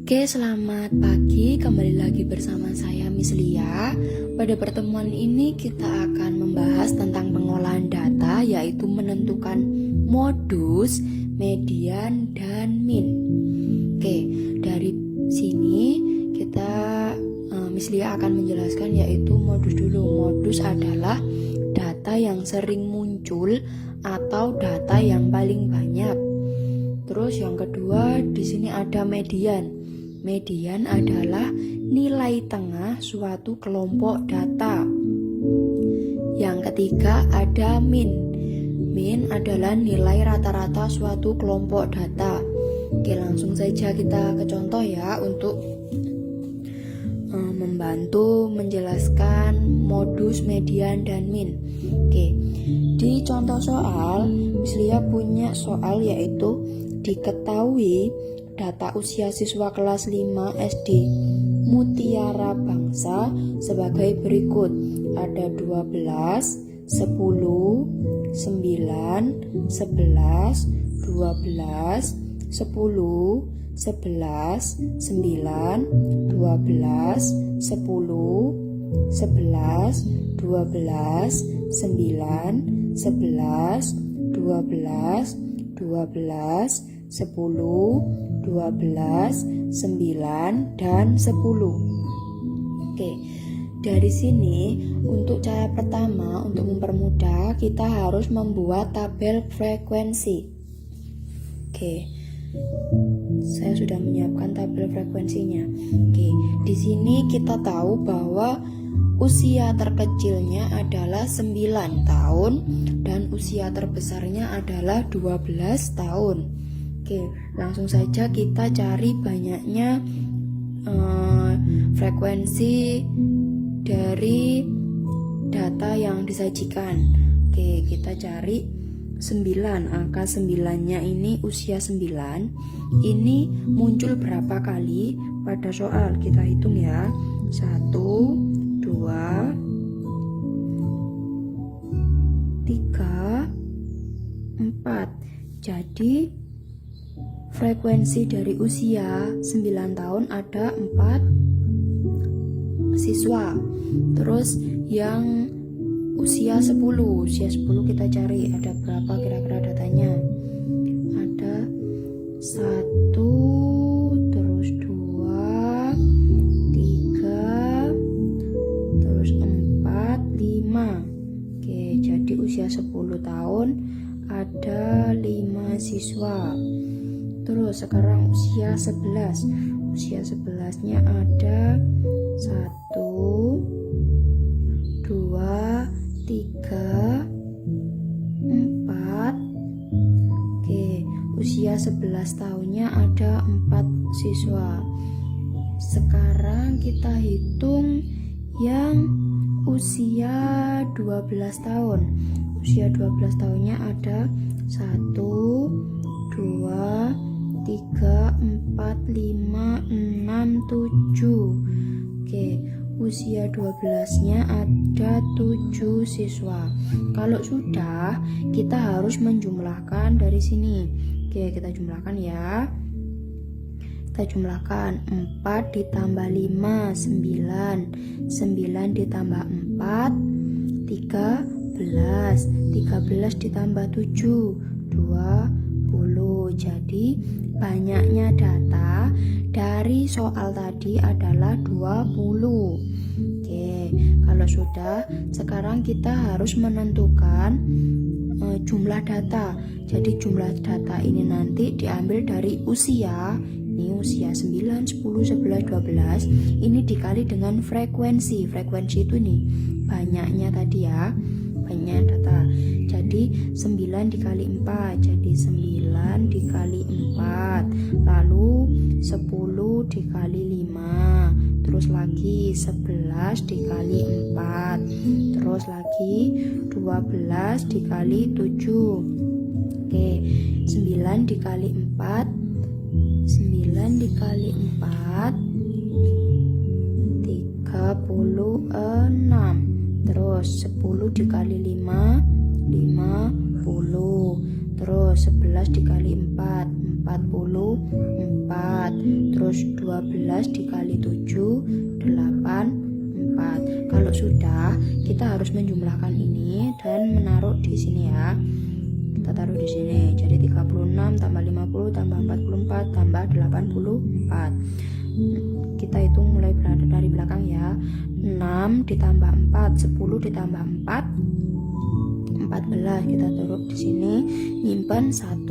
Oke, selamat pagi. Kembali lagi bersama saya Miss Lia. Pada pertemuan ini kita akan membahas tentang pengolahan data, yaitu menentukan modus, median, dan min. Oke, dari sini kita Miss Lia akan menjelaskan yaitu modus dulu. Modus adalah data yang sering muncul atau data yang paling banyak. Terus yang kedua di sini ada median. Median adalah nilai tengah suatu kelompok data. Yang ketiga ada min. Min adalah nilai rata-rata suatu kelompok data. Oke, langsung saja kita ke contoh ya untuk membantu menjelaskan modus, median, dan min. Oke, di contoh soal, Miss Lia punya soal yaitu diketahui data usia siswa kelas 5 SD Mutiara Bangsa sebagai berikut. Ada 12, 10, 9, 11, 12, 10, 11, 9, 12, 10, 11, 12, 9, 11, 12, 12, 10, 12, 9, dan 10. Oke, dari sini untuk cara pertama, untuk mempermudah, kita harus membuat tabel frekuensi. Oke, saya sudah menyiapkan tabel frekuensinya. Oke, di sini kita tahu bahwa usia terkecilnya adalah 9 tahun dan usia terbesarnya adalah 12 tahun. Oke, langsung saja kita cari banyaknya frekuensi dari data yang disajikan. Oke, kita cari 9, angka 9-nya ini usia 9. Ini muncul berapa kali pada soal? Kita hitung ya. 1, 2, 3, 4. Jadi frekuensi dari usia 9 tahun ada 4 siswa. Terus yang usia 10 kita cari ada berapa kira-kira datanya. Ada 1, terus 2, 3, terus 4, 5. Oke, jadi usia 10 tahun ada 5 siswa. Terus sekarang usia 11. Usia 11-nya ada 1, 2, 3, 4. Oke, usia 11 tahunnya ada 4 siswa. Sekarang kita hitung yang usia 12 tahun. Usia 12 tahunnya ada 1, 2, 3, 4, 5, 6, 7. Oke, usia 12-nya ada 7 siswa. Kalau sudah, kita harus menjumlahkan dari sini. Oke, kita jumlahkan ya. Kita jumlahkan 4 ditambah 5, 9. 9 ditambah 4, 13. 13 ditambah 7, 20. Jadi banyaknya data dari soal tadi adalah 20. Oke, kalau sudah, sekarang kita harus menentukan jumlah data. Jadi jumlah data ini nanti diambil dari usia. Ini usia 9, 10, 11, 12. Ini dikali dengan frekuensi. Frekuensi itu nih banyaknya tadi ya. Banyak data. Jadi 9 dikali 4. Jadi 9 dikali 4. Lalu 10 dikali 5. Terus lagi 11 dikali 4. Terus lagi 12 dikali 7. Oke, 9 dikali 4. 9 dikali 4 36. Terus 10 dikali 5 50. Terus 11 dikali 4 44. Terus 12 dikali 7, 84. Kalau sudah, kita harus menjumlahkan ini dan menaruh di sini ya. Kita taruh di sini. Jadi 36 tambah 50 tambah 44 tambah 84. Kita hitung mulai dari belakang ya. 6 ditambah 4, 10 ditambah 4, 14. Kita taruh di sini, nyimpen 1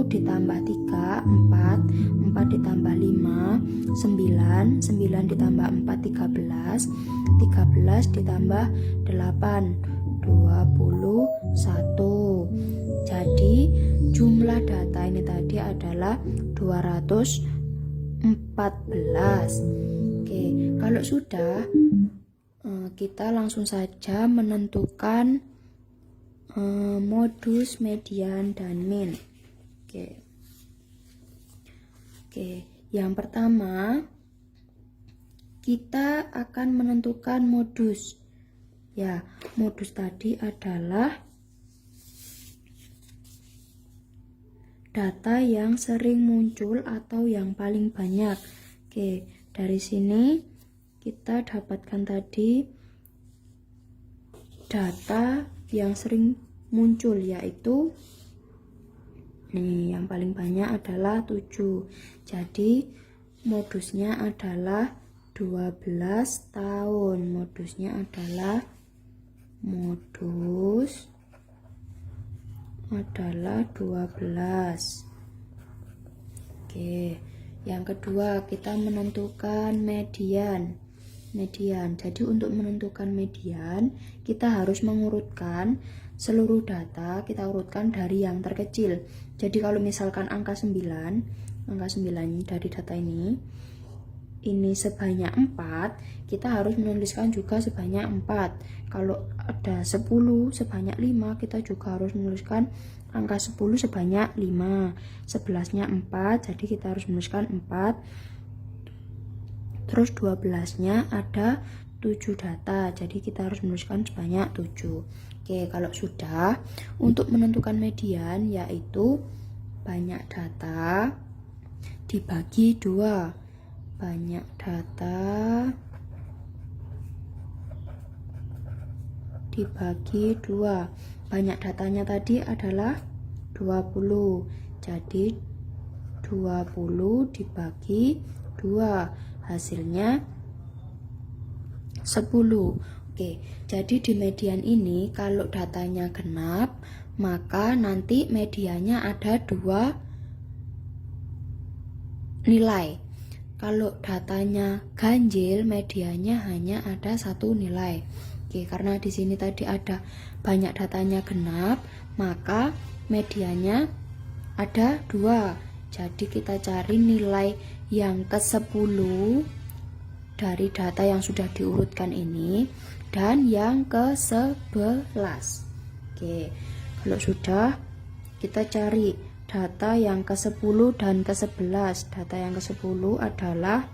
ditambah 3, 4 ditambah 5, 9 ditambah 4, 13 ditambah 8, 21. Jadi jumlah data ini tadi adalah 214. Oke, kalau sudah, kita langsung saja menentukan modus, median, dan min. Oke, yang pertama kita akan menentukan modus. Ya, modus tadi adalah data yang sering muncul atau yang paling banyak. Oke, dari sini kita dapatkan tadi data yang sering muncul, yaitu nih yang paling banyak adalah 7. Jadi modusnya adalah 12 tahun. Modus adalah 12. Oke, yang kedua kita menentukan median. Jadi untuk menentukan median, kita harus mengurutkan seluruh data, kita urutkan dari yang terkecil. Jadi kalau misalkan angka 9 dari data ini sebanyak 4, kita harus menuliskan juga sebanyak 4. Kalau ada 10 sebanyak 5, kita juga harus menuliskan angka 10 sebanyak 5. 11-nya 4, jadi kita harus menuliskan 4. Terus 12-nya ada 7 data, jadi kita harus menuliskan sebanyak 7. Oke, kalau sudah, untuk menentukan median yaitu banyak data dibagi 2. Banyak data dibagi 2. Banyak datanya tadi adalah 20. Jadi 20 dibagi 2, hasilnya 10. Oke, jadi di median ini kalau datanya genap, maka nanti mediannya ada 2 nilai. Kalau datanya ganjil, mediannya hanya ada 1 nilai. Oke, karena di sini tadi ada banyak datanya genap, maka mediannya ada 2. Jadi kita cari nilai yang ke-10 dari data yang sudah diurutkan ini dan yang ke-11. Oke, kalau sudah, kita cari data yang ke-10 dan ke-11. Data yang ke-10 adalah,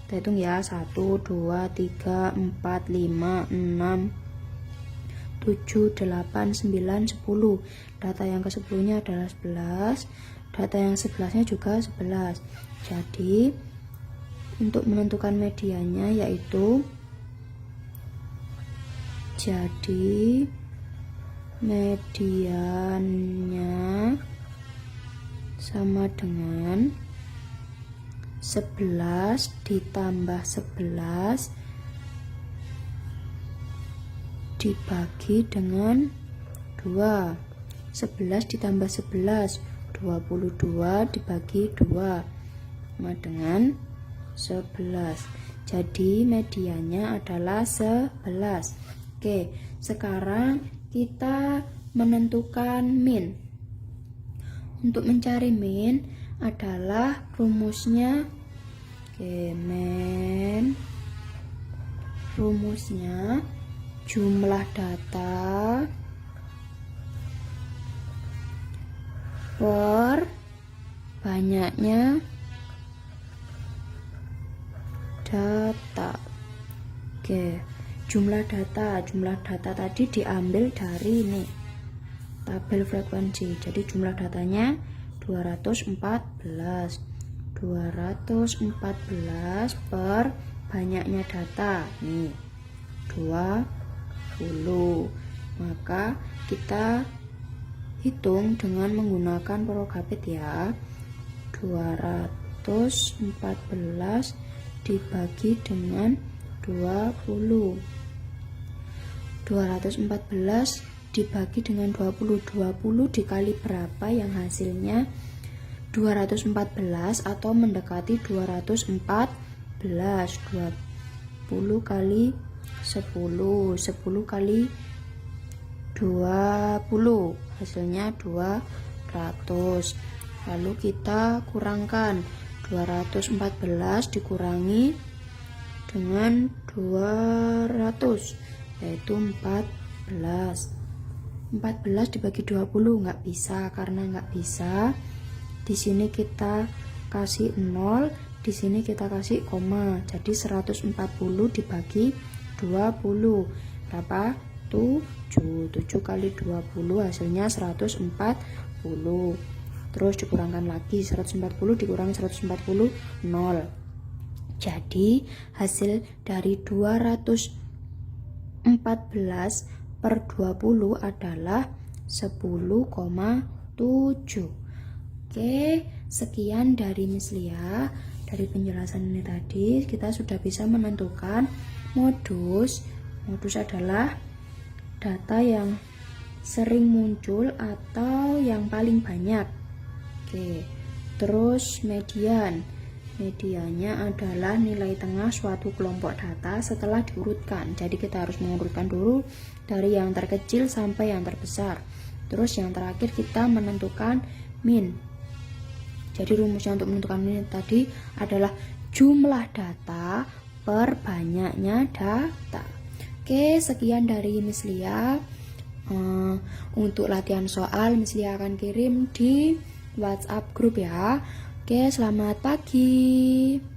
kita hitung ya, 1, 2, 3, 4, 5, 6, 7, 8, 9, 10. Data yang ke-10 nya adalah 11. Data yang 11 nya juga 11. Jadi untuk menentukan mediannya yaitu, jadi mediannya sama dengan 11 ditambah 11 dibagi dengan 2. 11 ditambah 11, 22 dibagi 2 sama dengan 11. Jadi mediannya adalah 11. Oke, sekarang kita menentukan min. Untuk mencari min adalah rumusnya, min rumusnya jumlah data per banyaknya data. Jumlah data tadi diambil dari ini tabel frekuensi. Jadi jumlah datanya 214. 214 per banyaknya data nih 20. Maka kita hitung dengan menggunakan prokapit ya. 214 dibagi dengan 20. 214 dibagi dengan 20. 20 dikali berapa yang hasilnya 214 atau mendekati 214. 20 kali 10. 10 kali 20 hasilnya 200. Lalu kita kurangkan 214 dikurangi dengan 200 yaitu 14. 14 dibagi 20 nggak bisa, karena nggak bisa di sini kita kasih 0, di sini kita kasih koma, jadi 140 dibagi 20 berapa? 7 kali 20 hasilnya 140. Terus dikurangkan lagi 140 dikurangi 140 0. Jadi hasil dari 214 per 20 adalah 10,7. Oke, sekian dari Miss Lia. Dari penjelasan ini tadi kita sudah bisa menentukan modus. Modus adalah data yang sering muncul atau yang paling banyak. Oke, terus median. Mediannya adalah nilai tengah suatu kelompok data setelah diurutkan. Jadi kita harus mengurutkan dulu dari yang terkecil sampai yang terbesar. Terus yang terakhir kita menentukan min. Jadi rumusnya untuk menentukan min tadi adalah jumlah data per banyaknya data. Oke, sekian dari Miss Lia. Untuk latihan soal Miss Lia akan kirim di WhatsApp grup ya. Oke, selamat pagi.